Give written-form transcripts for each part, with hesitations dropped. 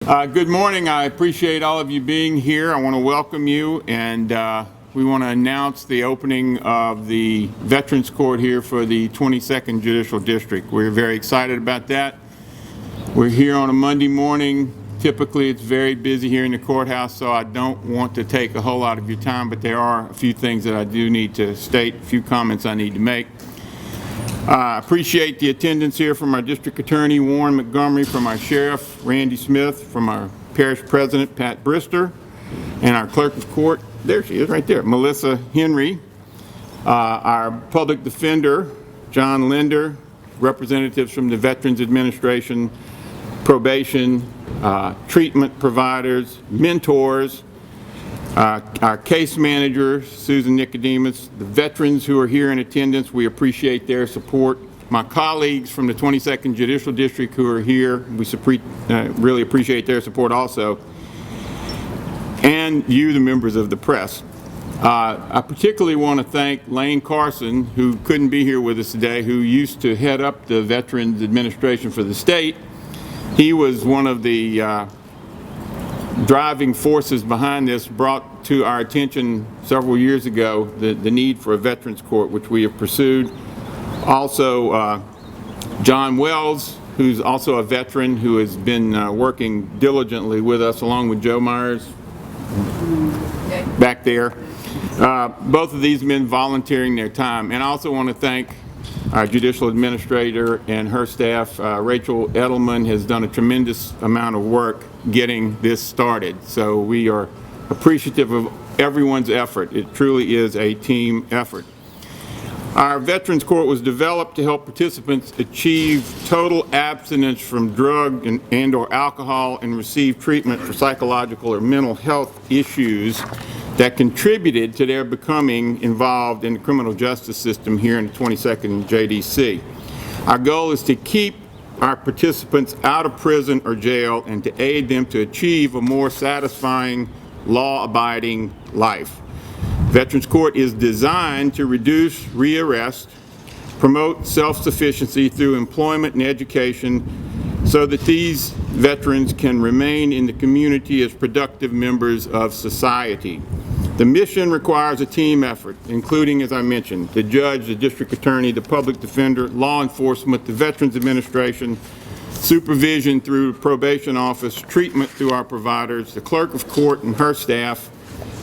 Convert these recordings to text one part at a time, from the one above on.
Good morning. I appreciate all of you being here. I want to welcome you, and we want to announce the opening of the Veterans Court here for the 22nd Judicial District. We're very excited about that. We're here on a Monday morning. Typically, it's very busy here in the courthouse, so I don't want to take a whole lot of your time, but there are a few things that I do need to state, a few comments I need to make. I appreciate the attendance here from our District Attorney, Warren Montgomery, from our Sheriff, Randy Smith, from our Parish President, Pat Brister, and our Clerk of Court, there she is right there, Melissa Henry, our Public Defender, John Linder, representatives from the Veterans Administration, probation, treatment providers, mentors, our case manager, Susan Nicodemus, the veterans who are here in attendance, we appreciate their support. My colleagues from the 22nd Judicial District who are here, we really appreciate their support also. And you, the members of the press. I particularly want to thank Lane Carson, who couldn't be here with us today, who used to head up the Veterans Administration for the state. He was one of the driving forces behind this, brought to our attention several years ago the need for a Veterans Court, which we have pursued. Also, John Wells, who's also a veteran who has been working diligently with us, along with Joe Myers back there. Both of these men volunteering their time. And I also want to thank our judicial administrator and her staff. Rachel Edelman has done a tremendous amount of work getting this started. So we are appreciative of everyone's effort. It truly is a team effort. Our Veterans Court was developed to help participants achieve total abstinence from drug and or alcohol and receive treatment for psychological or mental health issues that contributed to their becoming involved in the criminal justice system here in the 22nd JDC. Our goal is to keep our participants out of prison or jail and to aid them to achieve a more satisfying, law-abiding life. Veterans Court is designed to reduce rearrest, promote self-sufficiency through employment and education so that these veterans can remain in the community as productive members of society. The mission requires a team effort, including, as I mentioned, the judge, the district attorney, the public defender, law enforcement, the Veterans Administration, supervision through the probation office, treatment through our providers, the clerk of court and her staff,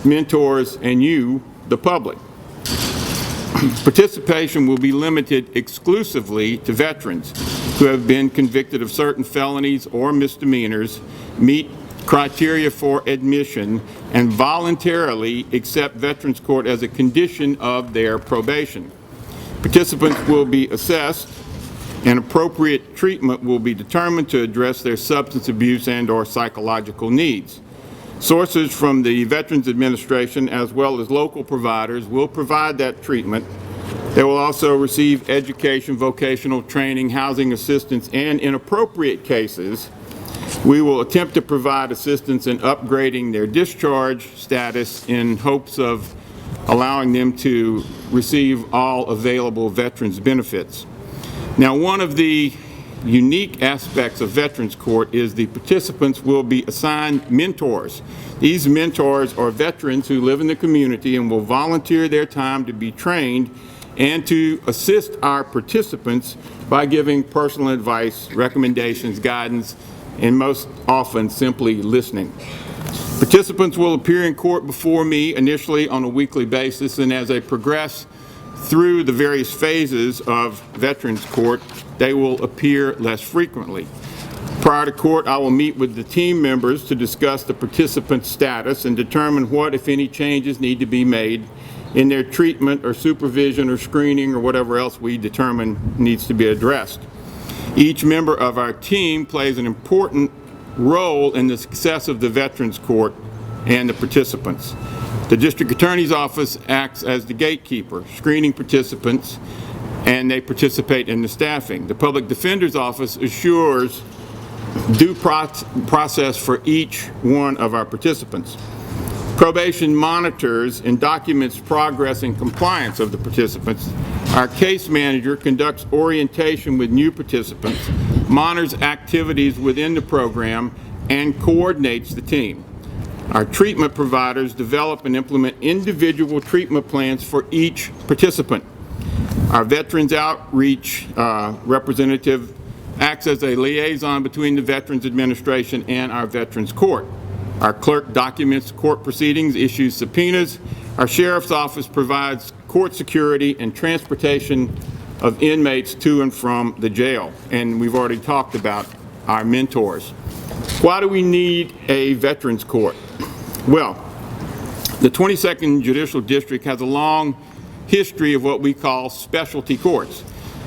mentors, and you, the public. Participation will be limited exclusively to veterans who have been convicted of certain felonies or misdemeanors, meet criteria for admission, and voluntarily accept Veterans Court as a condition of their probation. Participants will be assessed and appropriate treatment will be determined to address their substance abuse and or psychological needs. Sources from the Veterans Administration as well as local providers will provide that treatment. They will also receive education, vocational training, housing assistance, and in appropriate cases, we will attempt to provide assistance in upgrading their discharge status in hopes of allowing them to receive all available veterans benefits. Now, one of the unique aspects of Veterans Court is the participants will be assigned mentors. These mentors are veterans who live in the community and will volunteer their time to be trained and to assist our participants by giving personal advice, recommendations, guidance, and most often simply listening. Participants will appear in court before me initially on a weekly basis, and as they progress through the various phases of Veterans Court, they will appear less frequently. Prior to court, I will meet with the team members to discuss the participant status and determine what, if any, changes need to be made in their treatment or supervision or screening or whatever else we determine needs to be addressed. Each member of our team plays an important role in the success of the Veterans Court and the participants. The District Attorney's Office acts as the gatekeeper, screening participants, and they participate in the staffing. The Public Defender's Office assures due process for each one of our participants. Probation monitors and documents progress and compliance of the participants. Our case manager conducts orientation with new participants, monitors activities within the program, and coordinates the team. Our treatment providers develop and implement individual treatment plans for each participant. Our Veterans Outreach representative acts as a liaison between the Veterans Administration and our Veterans Court. Our clerk documents court proceedings, issues subpoenas. Our Sheriff's Office provides court security and transportation of inmates to and from the jail. And we've already talked about our mentors. Why do we need a Veterans Court? Well, the 22nd Judicial District has a long history of what we call specialty courts.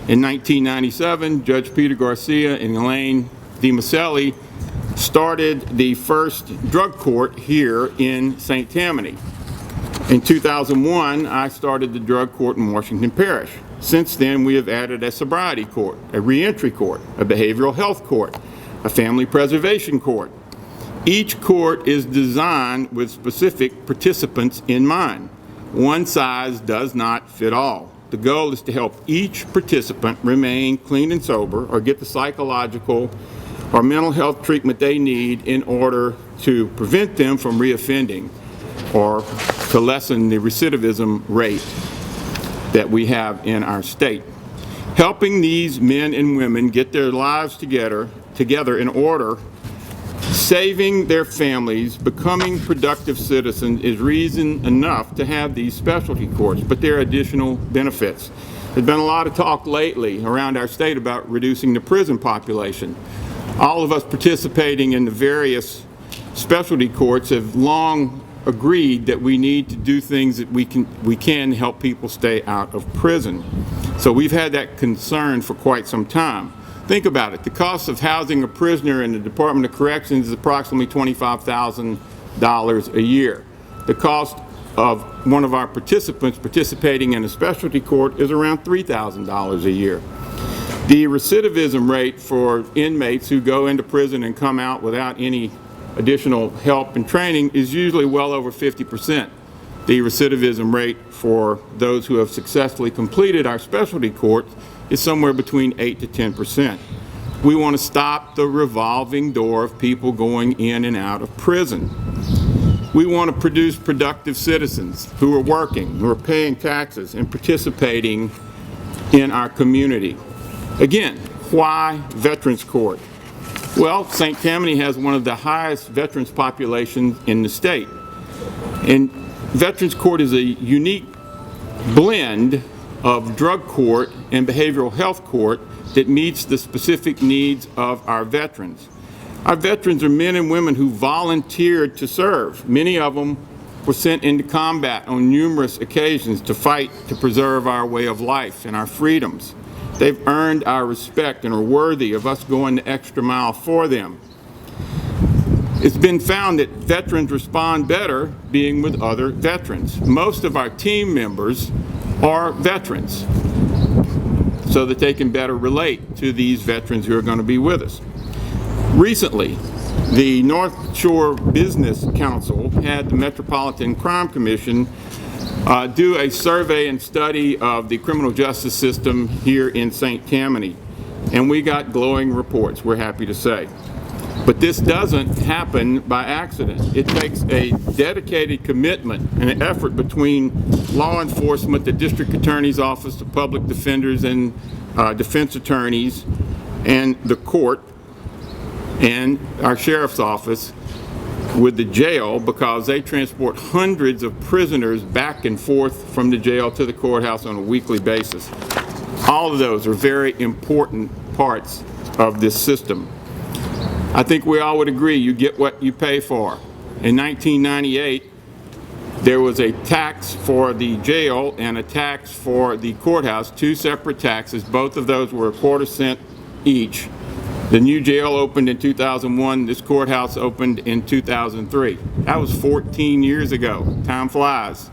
In 1997, Judge Peter Garcia and Elaine DiMaselli started the first drug court here in St. Tammany. In 2001, I started the drug court in Washington Parish. Since then, we have added a sobriety court, a reentry court, a behavioral health court, a family preservation court. Each court is designed with specific participants in mind. One size does not fit all. The goal is to help each participant remain clean and sober or get the psychological or mental health treatment they need in order to prevent them from reoffending or to lessen the recidivism rate that we have in our state. Helping these men and women get their lives together in order, saving their families, becoming productive citizens is reason enough to have these specialty courts, but there are additional benefits. There's been a lot of talk lately around our state about reducing the prison population. All of us participating in the various specialty courts have long agreed that we need to do things that we can help people stay out of prison. So we've had that concern for quite some time. Think about it. The cost of housing a prisoner in the Department of Corrections is approximately $25,000 a year. The cost of one of our participants participating in a specialty court is around $3,000 a year. The recidivism rate for inmates who go into prison and come out without any additional help and training is usually well over 50%. The recidivism rate for those who have successfully completed our specialty courts is somewhere between 8 to 10%. We want to stop the revolving door of people going in and out of prison. We want to produce productive citizens who are working, who are paying taxes and participating in our community. Again, why Veterans Court? Well, St. Tammany has one of the highest veterans populations in the state. And Veterans Court is a unique blend of drug court and behavioral health court that meets the specific needs of our veterans. Our veterans are men and women who volunteered to serve. Many of them were sent into combat on numerous occasions to fight to preserve our way of life and our freedoms. They've earned our respect and are worthy of us going the extra mile for them. It's been found that veterans respond better being with other veterans. Most of our team members are veterans so that they can better relate to these veterans who are going to be with us. Recently, the North Shore Business Council had the Metropolitan Crime Commission do a survey and study of the criminal justice system here in St. Tammany, and we got glowing reports, we're happy to say. But this doesn't happen by accident. It takes a dedicated commitment and an effort between law enforcement, the district attorney's office, the public defenders and defense attorneys, and the court, and our sheriff's office with the jail, because they transport hundreds of prisoners back and forth from the jail to the courthouse on a weekly basis. All of those are very important parts of this system. I think we all would agree you get what you pay for. In 1998, there was a tax for the jail and a tax for the courthouse, two separate taxes. Both of those were ¼ cent each. The new jail opened in 2001. This courthouse opened in 2003. That was 14 years ago. Time flies.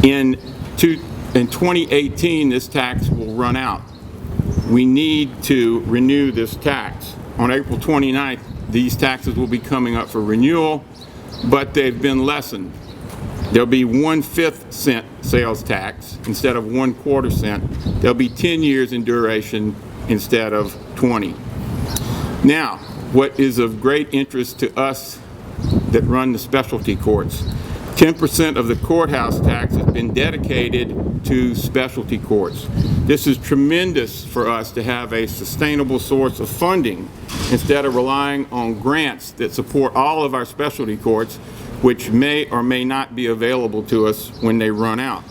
In 2018, this tax will run out. We need to renew this tax. On April 29th, these taxes will be coming up for renewal, but they've been lessened. There'll be 1/5 cent sales tax instead of 1/4 cent. There'll be 10 years in duration instead of 20. Now, what is of great interest to us that run the specialty courts. 10% of the courthouse tax has been dedicated to specialty courts. This is tremendous for us to have a sustainable source of funding instead of relying on grants that support all of our specialty courts, which may or may not be available to us when they run out.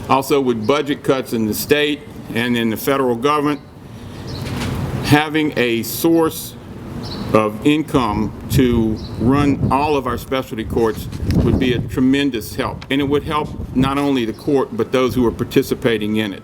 Also, with budget cuts in the state and in the federal government, having a source of income to run all of our specialty courts would be a tremendous help. And it would help not only the court, but those who are participating in it.